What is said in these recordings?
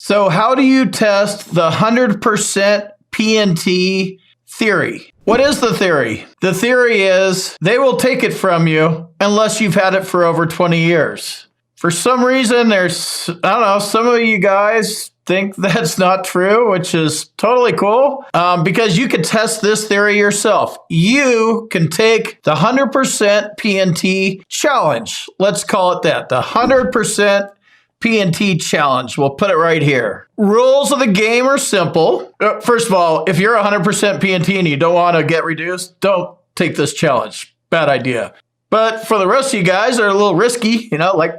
So how do you test the 100% P&T theory? What is the theory? The theory is they will take it from you unless you've had it for over 20 years. For some reason, some of you guys think that's not true, which is totally cool, because you can test this theory yourself. You can take the 100% P&T challenge. Let's call it that, the 100% P&T challenge. We'll put it right here. Rules of the game are simple. First of all, if you're 100% P&T and you don't want to get reduced, don't take this challenge. Bad idea. But for the rest of you guys that are a little risky, like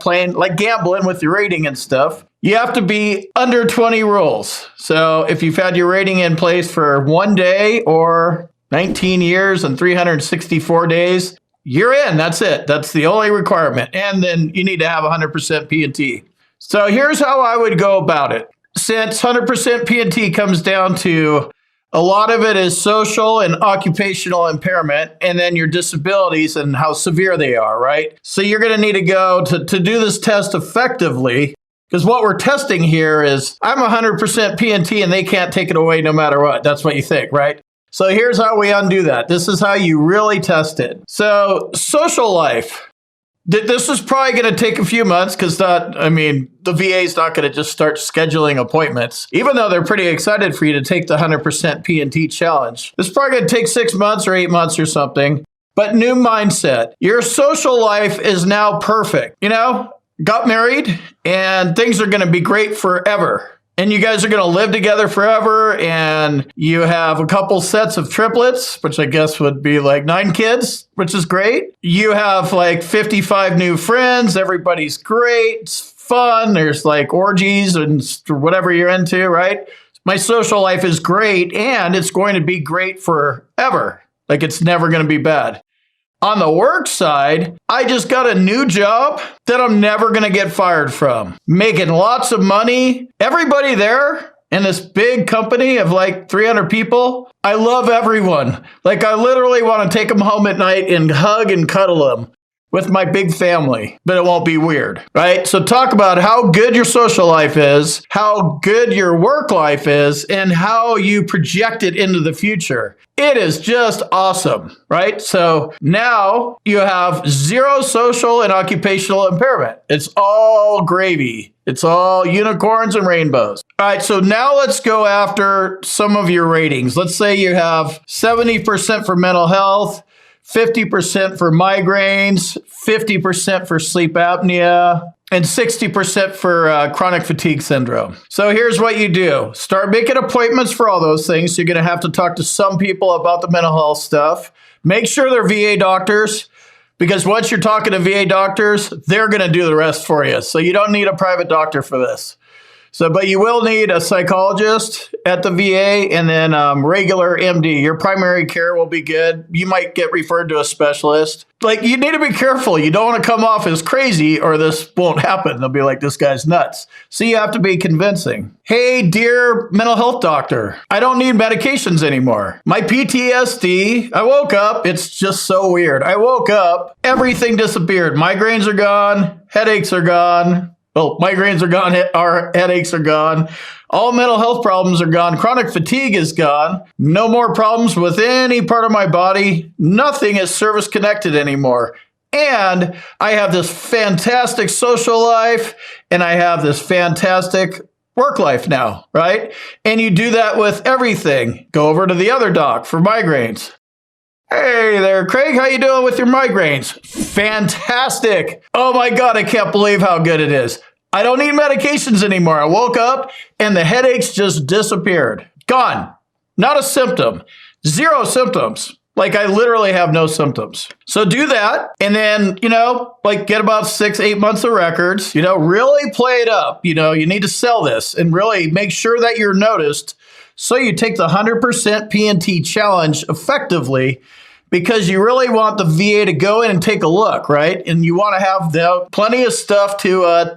gambling with your rating and stuff, you have to be under 20 rules. So if you've had your rating in place for 1 day or 19 years and 364 days, you're in. That's it. That's the only requirement. And then you need to have 100% P&T. So here's how I would go about it. Since 100% P&T comes down to a lot of it is social and occupational impairment, and then your disabilities and how severe they are, right? So you're going to need to go to do this test effectively, because what we're testing here is I'm 100% P&T and they can't take it away no matter what. That's what you think, right? So here's how we undo that. This is how you really test it. So social life. This is probably going to take a few months because the VA is not going to just start scheduling appointments, even though they're pretty excited for you to take the 100% P&T challenge. This is probably going to take 6 months or 8 months or something. But new mindset. Your social life is now perfect. Got married and things are going to be great forever. And you guys are going to live together forever, and you have a couple sets of triplets, which I guess would be like 9 kids, which is great. You have like 55 new friends. Everybody's great. It's fun. There's like orgies and whatever you're into, right? My social life is great, and it's going to be great forever. Like it's never going to be bad. On the work side, I just got a new job that I'm never going to get fired from. Making lots of money. Everybody there in this big company of like 300 people, I love everyone. Like I literally want to take them home at night and hug and cuddle them with my big family, but it won't be weird, right? So talk about how good your social life is, how good your work life is, and how you project it into the future. It is just awesome, right? So now you have 0 social and occupational impairment. It's all gravy. It's all unicorns and rainbows. All right, so now let's go after some of your ratings. Let's say you have 70% for mental health, 50% for migraines, 50% for sleep apnea, and 60% for chronic fatigue syndrome. So here's what you do. Start making appointments for all those things. You're going to have to talk to some people about the mental health stuff. Make sure they're VA doctors, because once you're talking to VA doctors, they're going to do the rest for you. So you don't need a private doctor for this. But you will need a psychologist at the VA and then regular MD. Your primary care will be good. You might get referred to a specialist. You need to be careful. You don't want to come off as crazy or this won't happen. They'll be like, this guy's nuts. So you have to be convincing. Hey, dear mental health doctor, I don't need medications anymore. My PTSD, I woke up. It's just so weird. I woke up, everything disappeared. Migraines are gone. Headaches are gone. Well, migraines are gone, our headaches are gone. All mental health problems are gone. Chronic fatigue is gone. No more problems with any part of my body. Nothing is service connected anymore. And I have this fantastic social life, and I have this fantastic work life now, right? And you do that with everything. Go over to the other doc for migraines. Hey there, Craig, how you doing with your migraines? Fantastic. Oh my God, I can't believe how good it is. I don't need medications anymore. I woke up and the headaches just disappeared. Gone. Not a symptom. 0 symptoms. I literally have no symptoms. So do that. And then, get about 6-8 months of records, really play it up. You need to sell this and really make sure that you're noticed. So you take the 100% P&T challenge effectively, because you really want the VA to go in and take a look, right? And you want to have plenty of stuff to,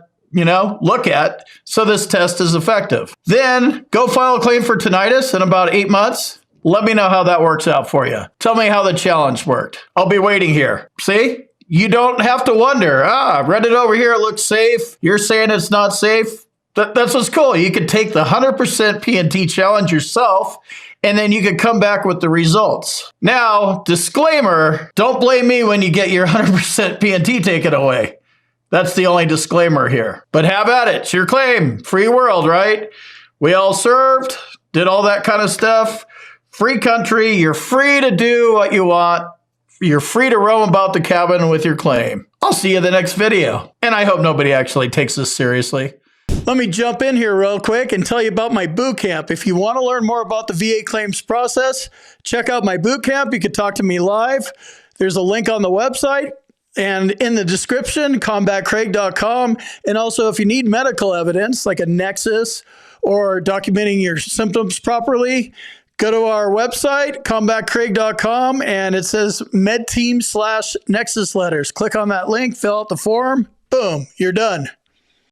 look at, so this test is effective. Then go file a claim for tinnitus in about 8 months. Let me know how that works out for you. Tell me how the challenge worked. I'll be waiting here. See? You don't have to wonder, I read it over here, it looks safe. You're saying it's not safe. That's what's cool. You could take the 100% P&T challenge yourself, and then you could come back with the results. Now, disclaimer, don't blame me when you get your 100% P&T taken away. That's the only disclaimer here. But have at it. It's your claim. Free world, right? We all served, did all that kind of stuff. Free country. You're free to do what you want. You're free to roam about the cabin with your claim. I'll see you in the next video. And I hope nobody actually takes this seriously. Let me jump in here real quick and tell you about my boot camp. If you want to learn more about the VA claims process, check out my boot camp. You can talk to me live. There's a link on the website and in the description, combatcraig.com. And also, if you need medical evidence like a nexus or documenting your symptoms properly, go to our website, combatcraig.com, and it says medteam/nexus letters. Click on that link, fill out the form. Boom, you're done.